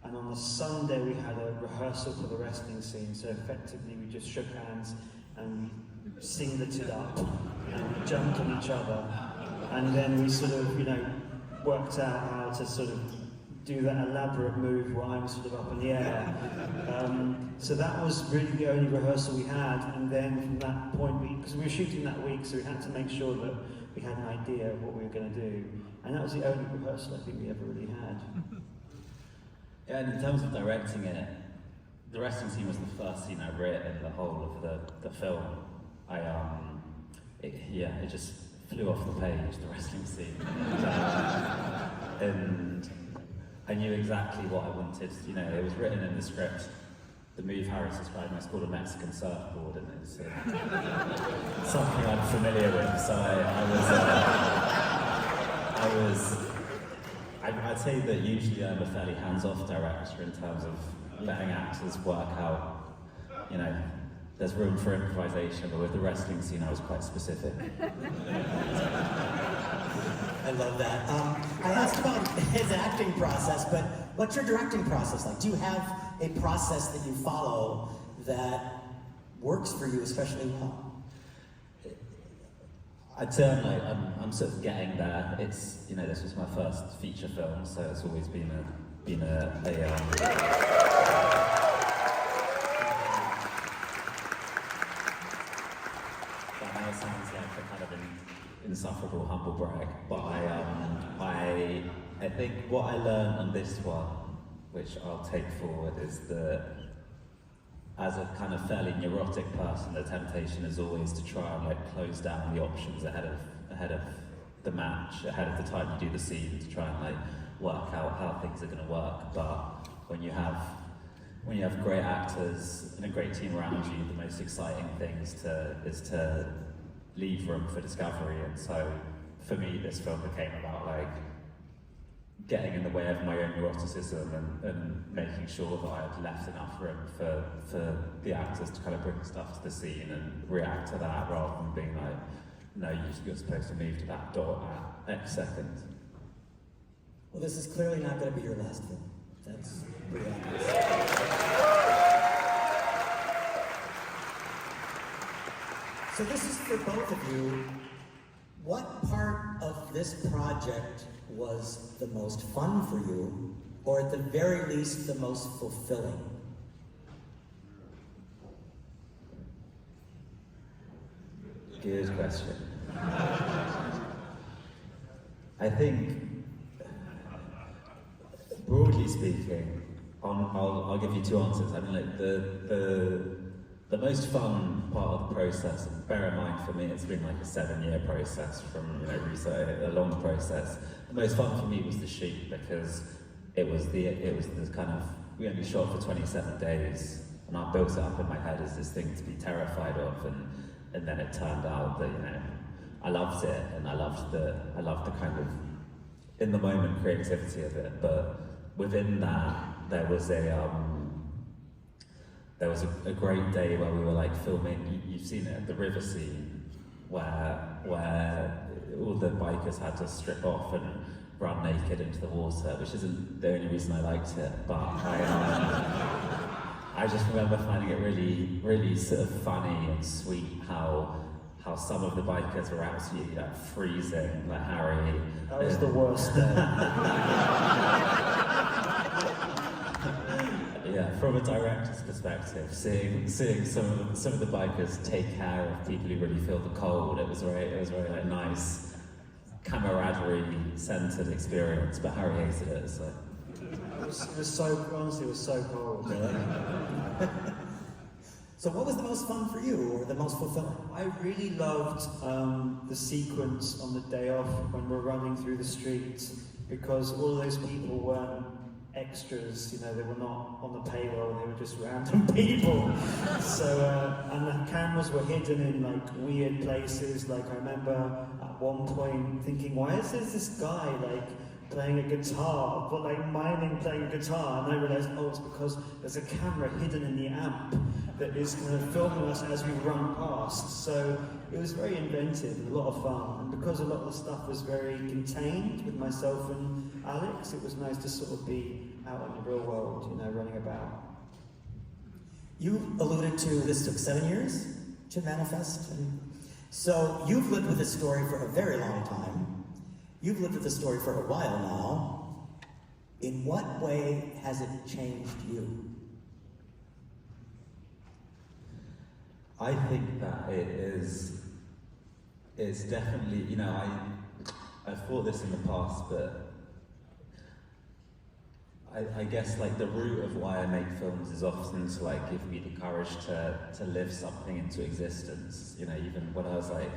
And on the Sunday we had a rehearsal for the wrestling scene, so effectively we just shook hands and we singled it up and we jumped on each other, and then we sort of, you know, worked out how to sort of do that elaborate move where I'm sort of up in the air. So that was really the only rehearsal we had, and then from that point, because we were shooting that week, so we had to make sure that we had an idea of what we were going to do, and that was the only rehearsal I think we ever really had. Yeah, and in terms of directing it, the wrestling scene was the first scene I wrote in the whole of the film. It just flew off the page, the wrestling scene. And I knew exactly what I wanted. You know, it was written in the script. The move Harry's described, it's called a Mexican surfboard, and it's something I'm familiar with. So I'd say that usually I'm a fairly hands-off director in terms of letting actors work out, you know, there's room for improvisation, but with the wrestling scene I was quite specific. I love that. I asked about his acting process, but what's your directing process like? Do you have a process that you follow that works for you especially well? I'd say I'm sort of getting there. It's, you know, this was my first feature film, so it's always been that now sounds like a kind of an insufferable humble brag, but I think what I learned on this one, which I'll take forward, is that as a kind of fairly neurotic person, the temptation is always to try and like close down the options ahead of the match, ahead of the time you do the scene, to try and like work out how things are going to work. But when you have great actors and a great team around you, the most exciting thing is to leave room for discovery. And so for me, this film became about like getting in the way of my own neuroticism and making sure that I had left enough room for the actors to kind of bring stuff to the scene and react to that, rather than being like, no, you're supposed to move to that dot at X seconds. Well, this is clearly not going to be your last film. That's pretty obvious. So this is for both of you. What part of this project was the most fun for you, or at the very least, the most fulfilling? Good question. I think, broadly speaking, I'll give you two answers. I mean, like the most fun part of the process, and bear in mind for me, it's been like a 7-year process from research, a long process. The most fun for me was the shoot, because it was the kind of, we only shot for 27 days, and I built it up in my head as this thing to be terrified of, and then it turned out that I loved it, and I loved the kind of in the moment creativity of it. But within that, there was a great day where we were like filming. You've seen it at the river scene, where all the bikers had to strip off and run naked into the water, which isn't the only reason I liked it, but I just remember finding it really, really sort of funny and sweet how some of the bikers were absolutely like freezing, like Harry. That was the worst day. Yeah, from a director's perspective, seeing some of the bikers take care of people who really feel the cold, it was very like nice, camaraderie-centered experience. But Harry hated it, so. It was so, honestly, it was so cold. So what was the most fun for you, or the most fulfilling? I really loved the sequence on the day off when we're running through the streets, because all those people weren't extras, they were not on the payroll, they were just random people. So, and the cameras were hidden in like weird places. Like I remember at one point thinking, why is there this guy like playing a guitar, but like miming playing a guitar? And I realized, oh, it's because there's a camera hidden in the amp that is kind of filming us as we run past. So it was very inventive and a lot of fun. And because a lot of the stuff was very contained with myself and Alex, it was nice to sort of be out in the real world, running about. You alluded to this took 7 years to manifest. So you've lived with this story for a very long time. You've lived with this story for a while now. In what way has it changed you? I think that it's definitely, I've thought this in the past, but I guess like the root of why I make films is often to like give me the courage to live something into existence. Even when I was like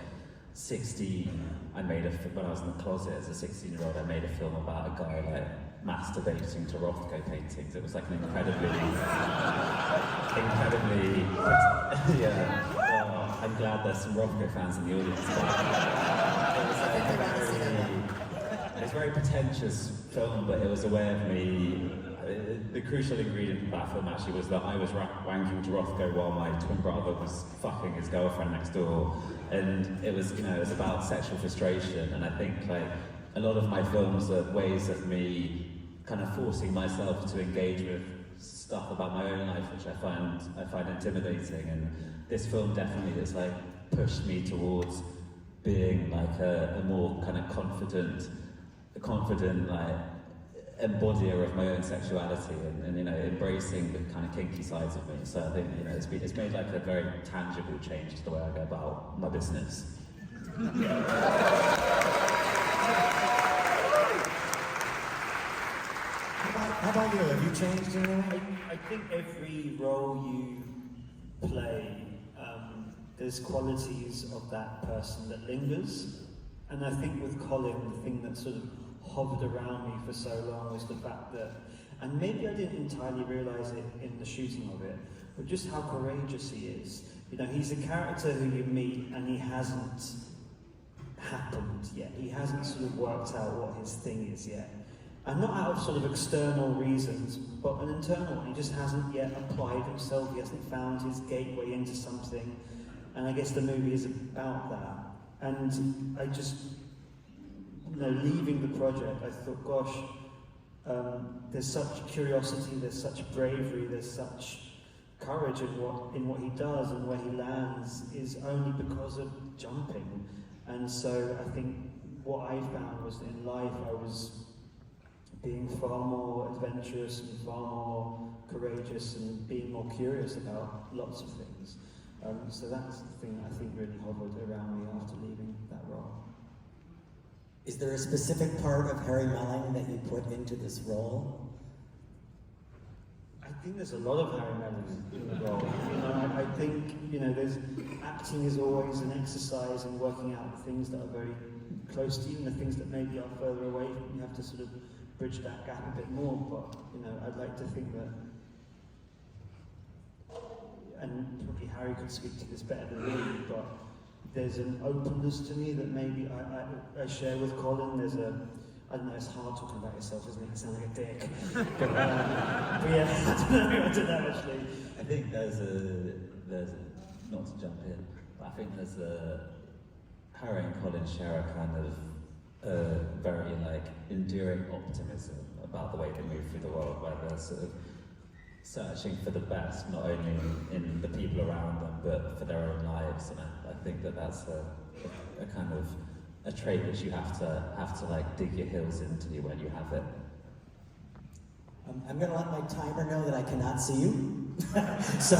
16, when I was in the closet as a 16-year-old, I made a film about a guy like masturbating to Rothko paintings. It was like an incredibly, yeah. Well, I'm glad there's some Rothko fans in the audience. It was a very pretentious film, but it was a way of me. The crucial ingredient of that film actually was that I was wanking to Rothko while my twin brother was fucking his girlfriend next door, and it was about sexual frustration. And I think like a lot of my films are ways of me kind of forcing myself to engage with stuff about my own life, which I find intimidating. And this film definitely has like pushed me towards being like a more kind of confident like embodier of my own sexuality, and embracing the kind of kinky sides of me. So I think it's made like a very tangible change to the way I go about my business. How about you? Have you changed in any way? I think every role you play, there's qualities of that person that lingers. And I think with Colin, the thing that sort of hovered around me for so long was the fact that, and maybe I didn't entirely realise it in the shooting of it, but just how courageous he is. You know, he's a character who you meet and he hasn't happened yet. He hasn't sort of worked out what his thing is yet. And not out of sort of external reasons, but an internal one. He just hasn't yet applied himself, he hasn't found his gateway into something. And I guess the movie is about that. And I just, you know, leaving the project, I thought, gosh, there's such curiosity, there's such bravery, there's such courage in what he does, and where he lands is only because of jumping. And so I think what I found was that in life I was being far more adventurous and far more courageous and being more curious about lots of things. So that's the thing that I think really hovered around me after leaving that role. Is there a specific part of Harry Melling that you put into this role? I think there's a lot of Harry Melling in the role. You know, I think, you know, acting is always an exercise in working out the things that are very close to you and the things that maybe are further away. You have to sort of bridge that gap a bit more, but, you know, I'd like to think that, and probably Harry could speak to this better than me, but there's an openness to me that maybe I share with Colin. There's I don't know, it's hard talking about yourself, isn't it? You sound like a dick. But yeah, I don't know actually. I think there's not to jump in, but I think there's Harry and Colin share a kind of very like enduring optimism about the way they move through the world, where they're sort of searching for the best, not only in the people around them, but for their own lives. And I think that that's a kind of a trait which you have to like dig your heels into when you have it. I'm going to let my timer know that I cannot see you. So,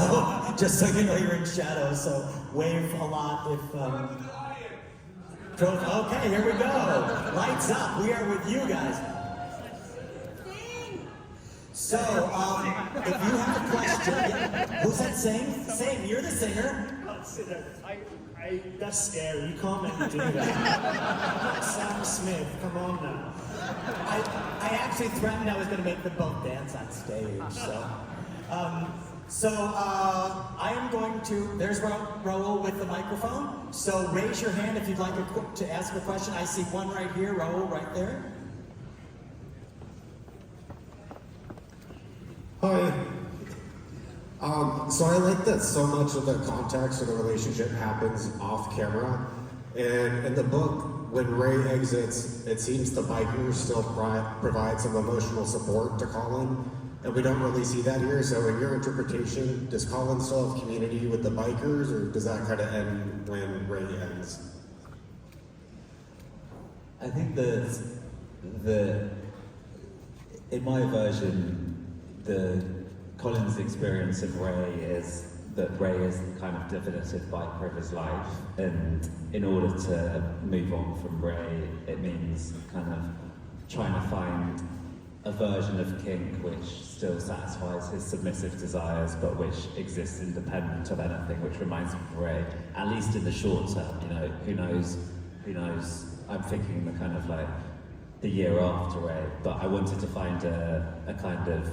just so you know you're in shadow, so wave a lot if... Okay, here we go. Lights up. We are with you guys. So, if you have a question... Who's that sing? Sing, you're the singer. That's scary. You can't make me do that. Sam Smith, come on now. I actually threatened I was going to make them both dance on stage, so... I am going to... There's Raoul with the microphone. So raise your hand if you'd like to ask a question. I see one right here, Raoul, right there. Hi. So I like that so much of the context of the relationship happens off camera. And in the book, when Ray exits, it seems the bikers still provide some emotional support to Colin. And we don't really see that here. So in your interpretation, does Colin still have community with the bikers, or does that kind of end when Ray ends? I think in my version, Colin's experience of Ray is that Ray is the kind of definitive biker of his life, and in order to move on from Ray, it means kind of trying to find a version of kink which still satisfies his submissive desires, but which exists independent of anything, which reminds me of Ray, at least in the short term. You know, who knows? I'm thinking the kind of like the year after Ray, but I wanted to find a kind of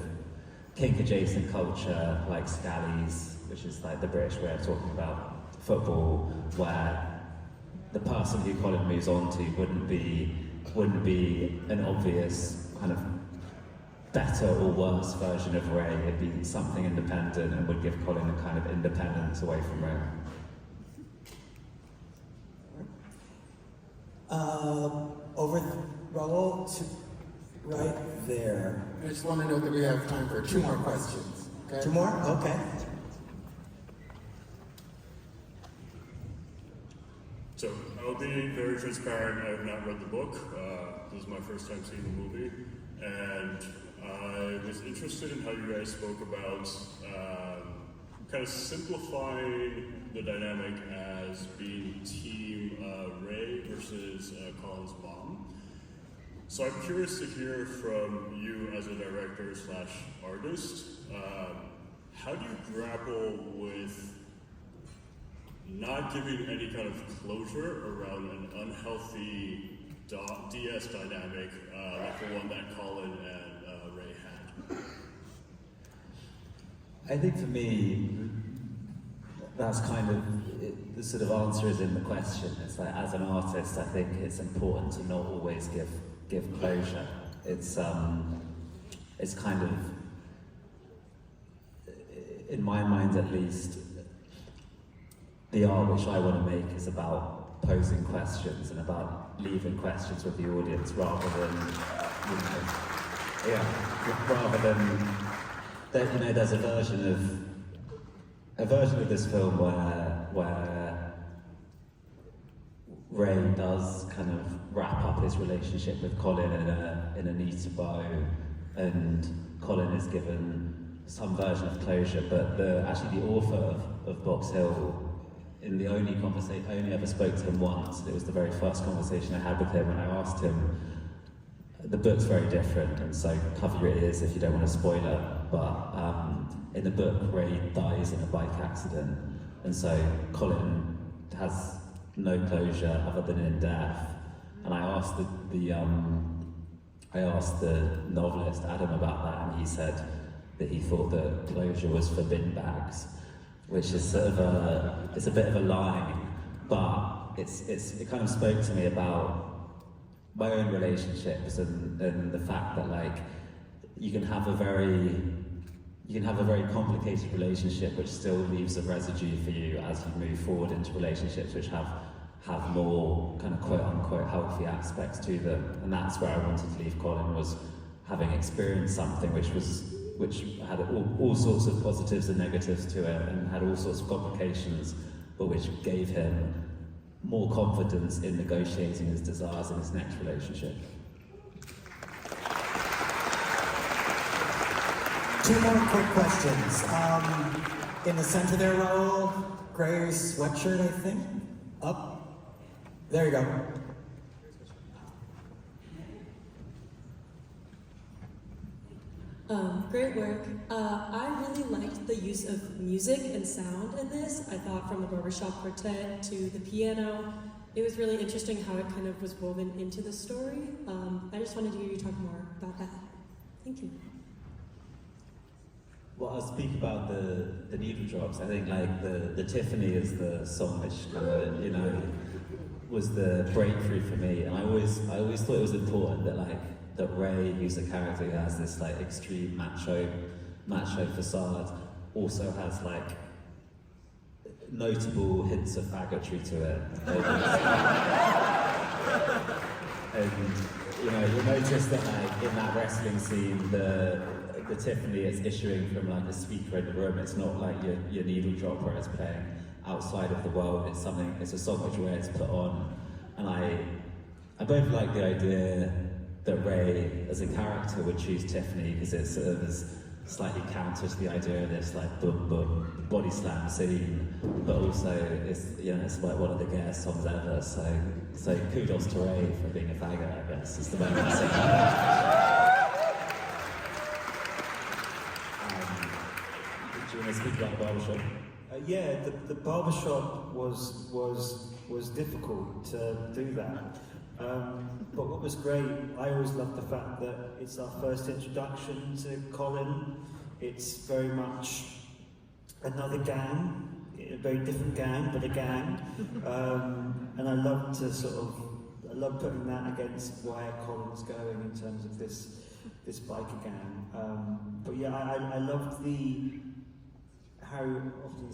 kink-adjacent culture like Scallies, which is like the British way of talking about football, where the person who Colin moves on to wouldn't be an obvious kind of better or worse version of Ray. It'd be something independent and would give Colin a kind of independence away from Ray. Raoul, to right there. I just want to note that we have time for 2 more questions. Okay? 2 more? Okay. So, I'll be very transparent. I have not read the book. This is my first time seeing the movie. And I was interested in how you guys spoke about kind of simplifying the dynamic as being team Ray versus Colin's mom. So I'm curious to hear from you as a director / artist, how do you grapple with not giving any kind of closure around an unhealthy DS dynamic like the one that Colin and Ray had? I think for me, that's kind of, the sort of answer is in the question. It's like, as an artist, I think it's important to not always give closure. It's kind of, in my mind at least, the art which I want to make is about posing questions and about leaving questions with the audience rather than, rather than, there's a version of this film where Ray does kind of wrap up his relationship with Colin in a neater bow, and Colin is given some version of closure, but actually the author of Box Hill, in the only conversation, I only ever spoke to him once. It was the very first conversation I had with him, and I asked him, the book's very different, and so cover your ears if you don't want to spoil it, but in the book, Ray dies in a bike accident, and so Colin has no closure other than in death. And I asked the novelist Adam about that, and he said that he thought that closure was for bin bags, which is sort of it's a bit of a line, but it kind of spoke to me about my own relationships and the fact that like you can have a very complicated relationship which still leaves a residue for you as you move forward into relationships which have more kind of quote-unquote healthy aspects to them. And that's where I wanted to leave Colin, was having experienced something which had all sorts of positives and negatives to it and had all sorts of complications, but which gave him more confidence in negotiating his desires in his next relationship. Two more quick questions. In the center there, Raoul, gray sweatshirt, I think. Up. There you go. Great work. I really liked the use of music and sound in this. I thought from the barbershop quartet to the piano, it was really interesting how it kind of was woven into the story. I just wanted to hear you talk more about that. Thank you. Well, I'll speak about the needle drops. I think like the Tiffany is the song which kind of, was the breakthrough for me. And I always thought it was important that Ray, who's a character who has this like extreme macho facade, also has like notable hints of faggotry to it. And you'll notice that like in that wrestling scene, the Tiffany is issuing from like a speaker in the room. It's not like your needle drop where it's playing outside of the world. It's a song which Ray has put on, and I both like the idea that Ray as a character would choose Tiffany because it sort of is slightly counters the idea of this like boom boom body slam scene, but also it's like one of the gayest songs ever. So kudos to Ray for being a faggot, I guess. It's the moment I say. Do you want to speak about the barbershop? Yeah, the barbershop was difficult to do that. But what was great, I always loved the fact that it's our first introduction to Colin. It's very much another gang, a very different gang, but a gang. And I love putting that against where Colin's going in terms of this biker gang. But yeah, I loved how often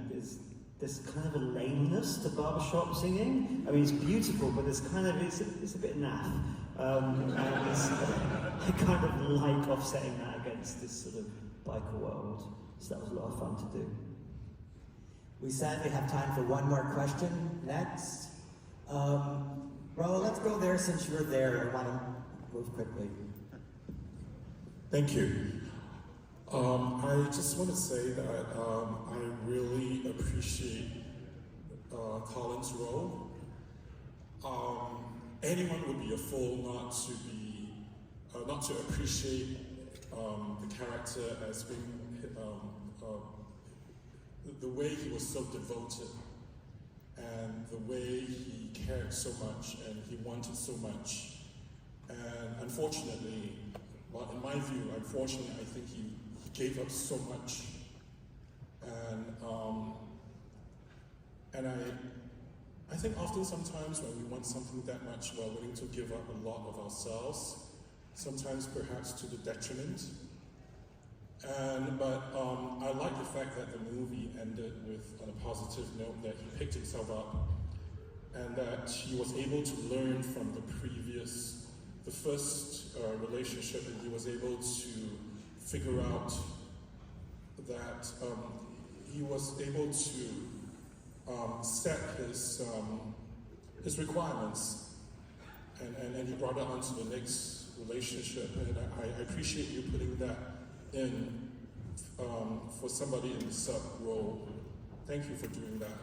there's this kind of a lameness to barbershop singing. I mean, it's beautiful, but it's a bit naff. And I kind of like offsetting that against this sort of biker world. So that was a lot of fun to do. We sadly have time for one more question. Next. Raoul, let's go there since you're there. I want to move quickly. Thank you. I just want to say that I really appreciate Colin's role. Anyone would be a fool not to appreciate the character as being the way he was so devoted and the way he cared so much and he wanted so much. And unfortunately, well, in my view, unfortunately, I think he gave up so much. And I think often sometimes when we want something that much, we're willing to give up a lot of ourselves, sometimes perhaps to the detriment. But I like the fact that the movie ended with, on a positive note, that he picked himself up and that he was able to learn from the first relationship, and he was able to figure out that he was able to set his requirements, and he brought it onto the next relationship. And I appreciate you putting that in for somebody in the sub role. Thank you for doing that.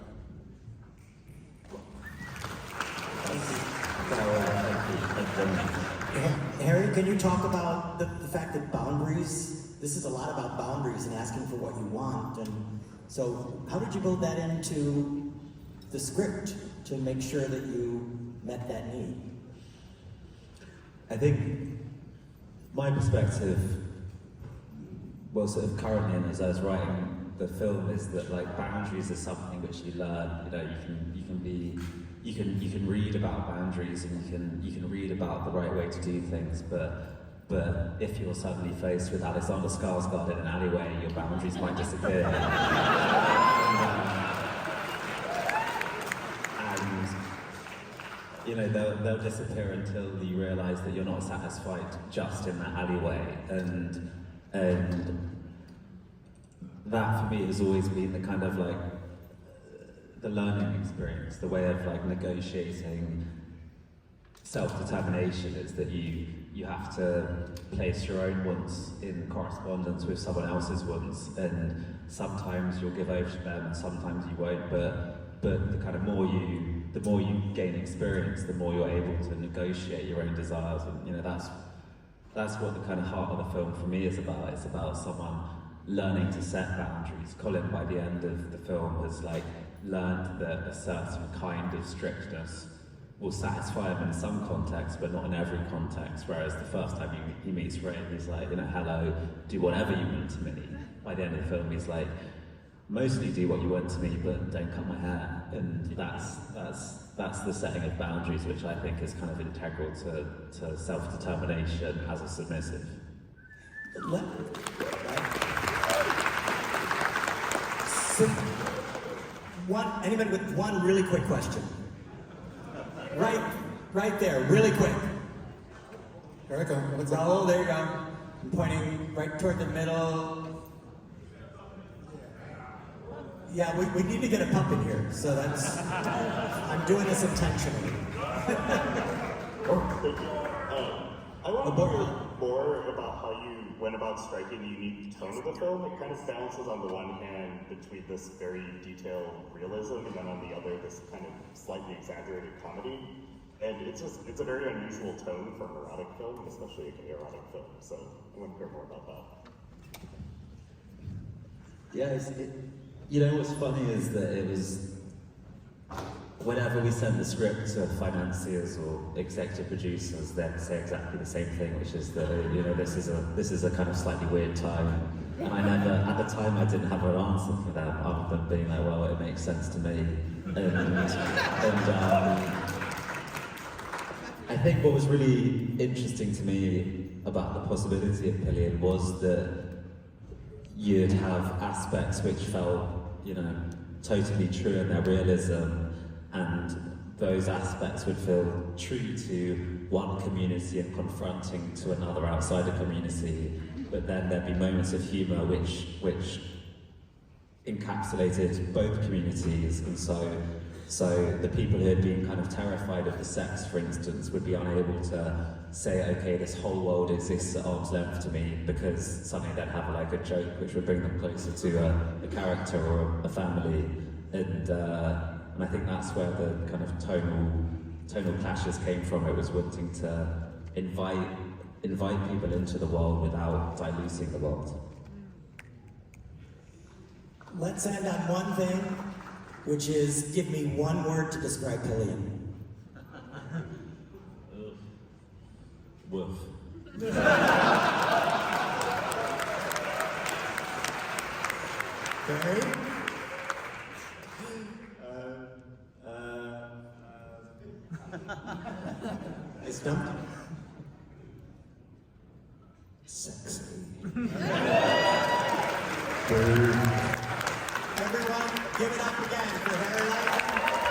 Harry, can you talk about the fact that boundaries, this is a lot about boundaries and asking for what you want, and so how did you build that into the script to make sure that you met that need? I think my perspective, well, sort of currently as I was writing the film, is that like boundaries are something which you learn. You know, you can read about boundaries and you can read about the right way to do things, but if you're suddenly faced with Alexander Skarsgård in an alleyway, your boundaries might disappear. And you know, they'll disappear until you realise that you're not satisfied just in that alleyway, and that for me has always been the kind of like the learning experience, the way of like negotiating self-determination, is that you have to place your own wants in correspondence with someone else's wants, and sometimes you'll give over to them and sometimes you won't, but the kind of more you gain experience, the more you're able to negotiate your own desires. And you know, that's what the kind of heart of the film for me is about. It's about someone learning to set boundaries. Colin, by the end of the film, has like learned that a certain kind of strictness will satisfy him in some contexts, but not in every context. Whereas the first time he meets Ray, he's like, you know, hello, do whatever you want to me. By the end of the film, he's like, mostly do what you want to me, but don't cut my hair. And that's the setting of boundaries, which I think is kind of integral to self-determination as a submissive. Anybody with one really quick question? Right there, really quick. Here I go. Raul, there you go. I'm pointing right toward the middle. Yeah, we need to get a pump in here, so that's, I'm doing this intentionally. I want to hear more about how you went about striking the unique tone of the film. It kind of bounces on the one hand between this very detailed realism, and then on the other, this kind of slightly exaggerated comedy. And it's a very unusual tone for an erotic film, especially an erotic film. So I want to hear more about that. Yeah, you know what's funny is that it was, whenever we send the script to financiers or executive producers, they'd say exactly the same thing, which is that, you know, this is a kind of slightly weird time. And I never, at the time, I didn't have an answer for them, other than being like, well, it makes sense to me. I think what was really interesting to me about the possibility of Pillion was that you'd have aspects which felt, you know, totally true in their realism, and those aspects would feel true to one community and confronting to another outside the community. But then there'd be moments of humour which encapsulated both communities, and so the people who had been kind of terrified of the sex, for instance, would be unable to say, okay, this whole world exists at arm's length to me, because suddenly they'd have like a joke which would bring them closer to a character or a family. And I think that's where the kind of tonal clashes came from. It was wanting to invite people into the world without diluting the world. Let's end on one thing. which is give me one word to describe Pillion. Woof. Barry? I stumped. Sexy. Everyone, give it up again for Harry Lighton.